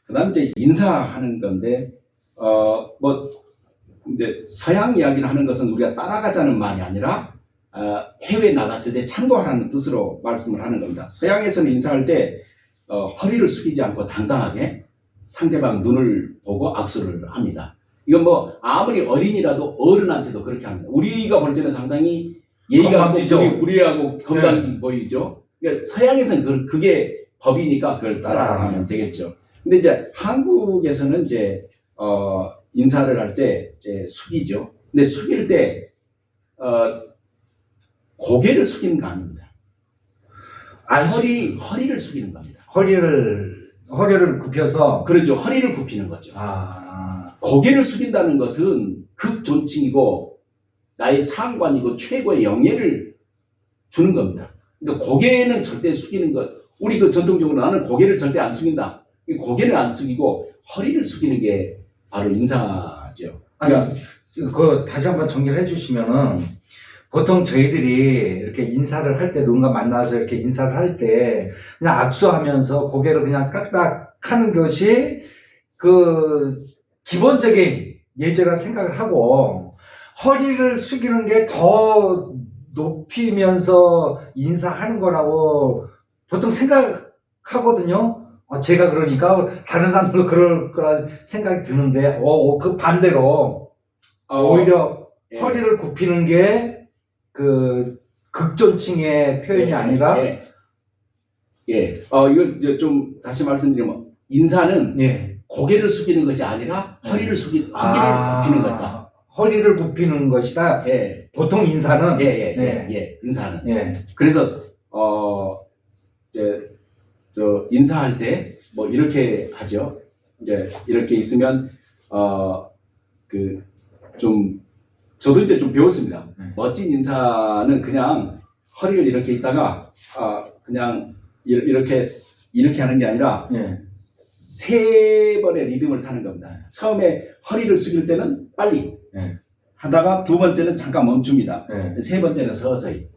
그다음 이제 인사하는 건데 뭐 이제 서양 이야기를 하는 것은 우리가 따라가자는 말이 아니라 해외 나갔을 때 참고하라는 뜻으로 말씀을 하는 겁니다. 서양에서는 인사할 때 허리를 숙이지 않고 당당하게 상대방 눈을 보고 악수를 합니다. 이건 뭐 아무리 어린이라도 어른한테도 그렇게 합니다. 우리가 볼 때는 상당히 예의가 우리하고 건방지 보이죠. 그러니까 서양에서는 그게 법이니까 그걸 따라하면 되겠죠. 근데 이제 한국에서는 이제 인사를 할 때 이제 숙이죠. 근데 숙일 때 고개를 숙이는 거 아닙니다. 허리를 숙이는 겁니다. 허리를 굽혀서. 그렇죠. 허리를 굽히는 거죠. 고개를 숙인다는 것은 극존칭이고 나의 상관이고 최고의 영예를 주는 겁니다. 그러니까 고개는 절대 숙이는 것. 우리 그 전통적으로 나는 고개를 절대 안 숙인다. 고개를 안 숙이고 허리를 숙이는 게 바로 인사죠. 그러니까 그 다시 한번 정리를 해주시면은, 보통 저희들이 이렇게 인사를 할 때, 누군가 만나서 이렇게 인사를 할 때 그냥 악수하면서 고개를 그냥 까딱 하는 것이 그 기본적인 예제라 생각을 하고, 허리를 숙이는 게 더 높이면서 인사하는 거라고 보통 생각하거든요. 제가 그러니까 다른 사람들도 그럴 거라 생각이 드는데, 그 반대로 오히려 허리를 굽히는 게 그 극존칭의 표현이 아니라. 이걸 이제 좀 다시 말씀드리면, 인사는 고개를 숙이는 것이 아니라 허리를 굽히는 것이다. 허리를 굽히는 것이다. 보통 인사는. 인사는. 그래서 이제 인사할 때 뭐 이렇게 하죠. 이제 이렇게 있으면 저도 이제 좀 배웠습니다. 멋진 인사는 그냥 허리를 이렇게 있다가 그냥 이렇게 하는 게 아니라 세 번의 리듬을 타는 겁니다. 처음에 허리를 숙일 때는 빨리 하다가 두 번째는 잠깐 멈춥니다. 세 번째는 서서히.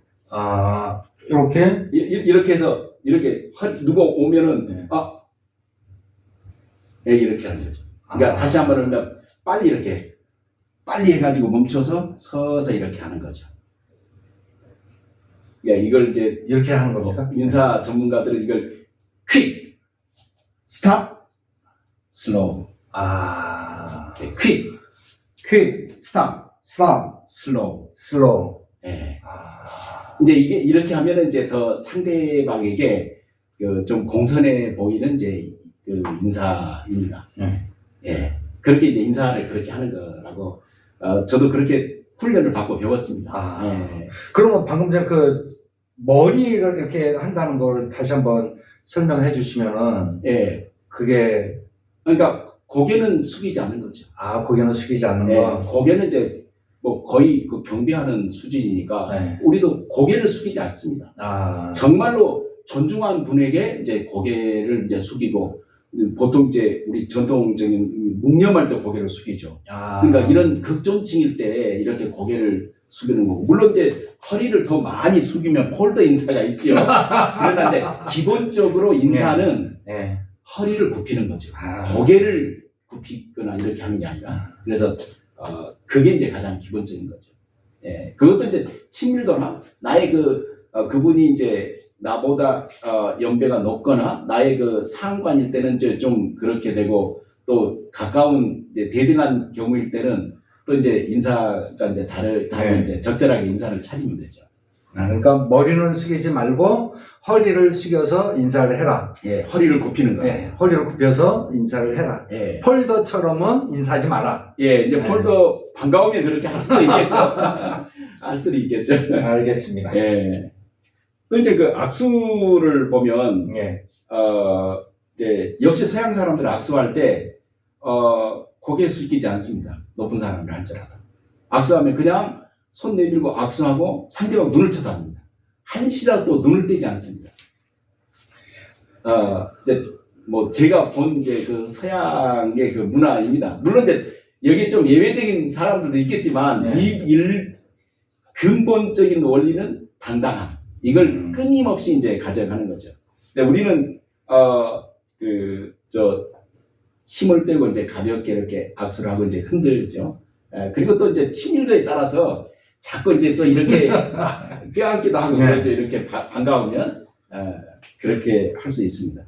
이렇게 해서 이렇게 누가 오면은 이렇게 하는 거죠. 그러니까 다시 한번 하면 빨리 해가지고 멈춰서 서서히 이렇게 하는 거죠. 이걸 이제 이렇게 하는 겁니까? 인사 전문가들은 이걸 퀵, 스탑, 슬로우. 퀵, 스탑, 슬로우. 이제 이렇게 하면은 이제 더 상대방에게 좀 공손해 보이는 이제 그 인사입니다. 그렇게 이제 인사를 그렇게 하는 거라고 저도 그렇게 훈련을 받고 배웠습니다. 그러면 방금 전에 그 머리를 이렇게 한다는 걸 다시 한번 설명해 주시면은. 그게 그러니까 고개는 숙이지 않는 거죠. 고개는 숙이지 않는 거. 고개는 이제 뭐 거의 그 경배하는 수준이니까 우리도 고개를 숙이지 않습니다. 정말로 존중하는 분에게 이제 고개를 이제 숙이고, 보통 이제 우리 전통적인 묵념할 때 고개를 숙이죠. 그러니까 이런 극존칭일 때 이렇게 고개를 숙이는 거고, 물론 이제 허리를 더 많이 숙이면 폴더 인사가 있죠. 그러나 이제 기본적으로 인사는 허리를 굽히는 거죠. 고개를 굽히거나 이렇게 하는 게 아니라. 그래서 그게 이제 가장 기본적인 거죠. 그것도 이제 친밀도나 나의 그분이 이제 나보다 연배가 높거나 나의 그 상관일 때는 좀 그렇게 되고, 또 가까운 이제 대등한 경우일 때는 또 이제 인사가 이제 다른 이제 적절하게 인사를 차리면 되죠. 그러니까 머리는 숙이지 말고 허리를 숙여서 인사를 해라. 허리를 굽히는 거예요. 허리를 굽혀서 인사를 해라. 폴더처럼은 인사하지 마라. 이제 폴더 반가우면 그렇게 할 수도 있겠죠. 할 수도 있겠죠. 알겠습니다. 또 이제 그 악수를 보면 이제 역시 서양 사람들 악수할 때 고개 숙이지 않습니다. 높은 사람을 할지라도. 악수하면 그냥 손 내밀고 악수하고 상대방 눈을 쳐다봅니다. 한시라도 눈을 떼지 않습니다. 이제 뭐 제가 본 이제 그 서양의 그 문화입니다. 물론 이제 여기 좀 예외적인 사람들도 있겠지만 근본적인 원리는 당당함. 이걸 끊임없이 이제 가져가는 거죠. 근데 우리는 힘을 빼고 이제 가볍게 이렇게 악수를 하고 이제 흔들죠. 그리고 또 이제 친밀도에 따라서 자꾸 이제 또 이렇게 껴안기도 하고 네. 그러죠. 이렇게 반가우면 그렇게 할 수 있습니다.